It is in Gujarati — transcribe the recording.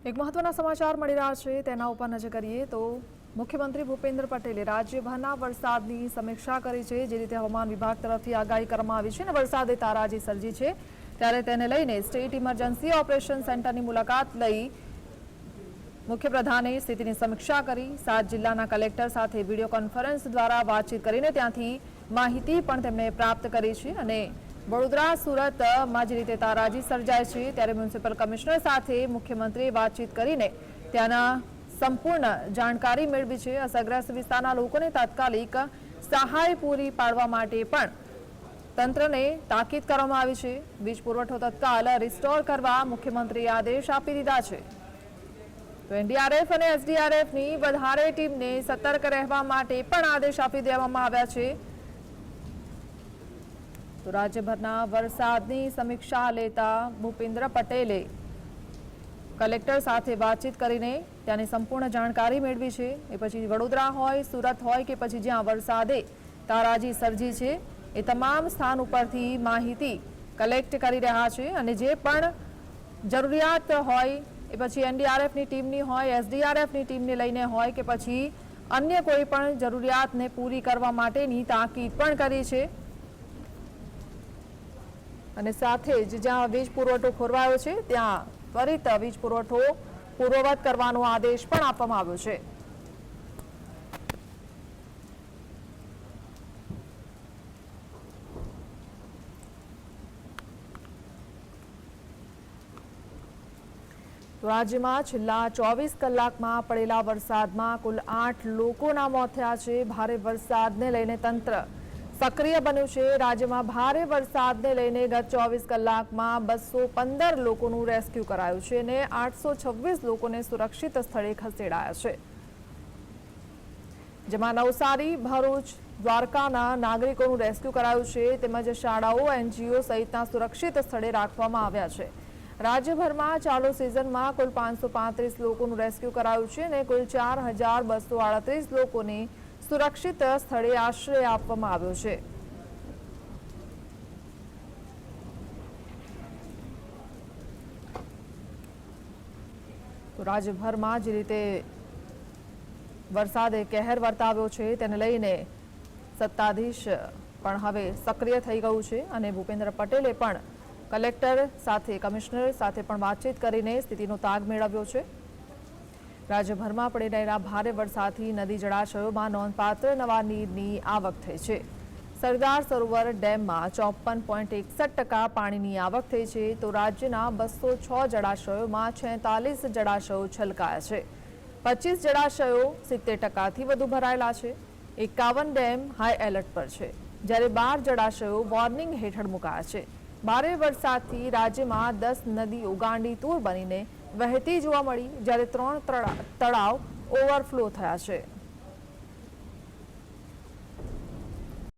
એક મહત્વના સમાચાર મળી રહ્યા છે તેના ઉપર નજર કરીએ તો મુખ્યમંત્રી ભૂપેન્દ્ર પટેલે રાજ્યભરના વરસાદની સમીક્ષા કરી છે। જે રીતે હવામાન વિભાગ તરફથી આગાહી કરવામાં આવી છે અને વરસાદે તારાજી સર્જી છે ત્યારે તેને લઈને સ્ટેટ ઇમરજન્સી ઓપરેશન સેન્ટરની મુલાકાત લઈ મુખ્યપ્રધાને સ્થિતિની સમીક્ષા કરી। 7 જિલ્લાના કલેક્ટર સાથે વિડીયો કોન્ફરન્સ દ્વારા વાતચીત કરીને ત્યાંથી માહિતી પણ તેમણે પ્રાપ્ત કરી છે અને વડોદરા સુરતમાં જે રીતે તારાજી સર્જાય છે ત્યારે મ્યુનિસિપલ કમિશનર સાથે મુખ્યમંત્રીએ વાતચીત કરીને ત્યાંના સંપૂર્ણ જાણકારી મેળવી છે। અસરગ્રસ્ત વિસ્તારના લોકોને તાત્કાલિક સહાય પૂરી પાડવા માટે પણ તંત્રને તાકીદ કરવામાં આવી છે। વીજ પુરવઠો તત્કાલ રિસ્ટોર કરવા મુખ્યમંત્રીએ આદેશ આપી દીધા છે। તો એનડીઆરએફ અને એસડીઆરએફની વધારે ટીમને સતર્ક રહેવા માટે પણ આદેશ આપી દેવામાં આવ્યા છે। તો રાજ્યભરના વરસાદની સમીક્ષા લેતા ભૂપેન્દ્ર પટેલે કલેક્ટર સાથે વાતચીત કરીને ત્યાંની સંપૂર્ણ જાણકારી મેળવી છે। એ પછી વડોદરા હોય, સુરત હોય કે પછી જ્યાં વરસાદે તારાજી સર્જી છે એ તમામ સ્થાન ઉપરથી માહિતી કલેક્ટ કરી રહ્યા છે અને જે પણ જરૂરિયાત હોય એ પછી એનડીઆરએફની ટીમની હોય, એસડીઆરએફની ટીમને લઈને હોય કે પછી અન્ય કોઈ પણ જરૂરિયાતને પૂરી કરવા માટેની તાકીદ પણ કરી છે અને સાથે જ જ્યાં વીજ પુરવઠો ખોરવાયો છે ત્યાં ત્વરિત વીજ પુરવઠો પૂર્વવત કરવાનો આદેશ પણ આપવામાં આવ્યો છે। રાજ્યમાં છેલ્લા 24 કલાકમાં પડેલા વરસાદમાં કુલ 8 લોકોના મોત થયા છે। ભારે વરસાદને લઈને તંત્ર સક્રિય બન્યું છે। રાજ્યમાં ભારે વરસાદને લઈને ગત 24 કલાકમાં 215 લોકોનું રેસ્ક્યુ કરાયું છે અને 826 લોકોને સુરક્ષિત સ્થળે ખસેડાયા છે, જેમાં નવસારી, ભરૂચ, દ્વારકાના નાગરિકોનું રેસ્ક્યુ કરાયું છે તેમજ શાળાઓ, એનજીઓ સહિતના સુરક્ષિત સ્થળે રાખવામાં આવ્યા છે। રાજ્યભરમાં ચાલુ સિઝનમાં કુલ 535 લોકોનું રેસ્ક્યુ કરાયું છે અને કુલ 4238 લોકોને સુરક્ષિત સ્થળે આશ્રય આપવામાં આવ્યો છે। તો રાજ્યભરમાં જે રીતે વરસાદે કહેર વર્તાવ્યો છે તેને લઈને સત્તાધીશ પણ હવે સક્રિય થઈ ગયું છે અને ભૂપેન્દ્ર પટેલે પણ કલેક્ટર સાથે, કમિશનર સાથે પણ વાતચીત કરીને સ્થિતિનો તાગ મેળવ્યો છે। રાજ્યભરમાં પડી રહેલા ભારે વરસાદથી નદી જળાશયોમાં નોંધપાત્ર નવા નીરની આવક થઈ છે। સરદાર સરોવર ડેમમાં 54.61% પાણીની આવક થઈ છે તો રાજ્યના 206 જળાશયોમાં 46 જળાશયો છલકાયા છે। 25 જળાશયો 70%થી વધુ ભરાયેલા છે। 51 ડેમ હાઈ એલર્ટ પર છે જ્યારે 12 જળાશયો વોર્નિંગ હેઠળ મુકાયા છે। ભારે વરસાદથી રાજ્યમાં 10 નદીઓ ગાંડીતુર બનીને વહેતી જોવા મળી જ્યારે 3 તળાવ ઓવરફ્લો થયા છે।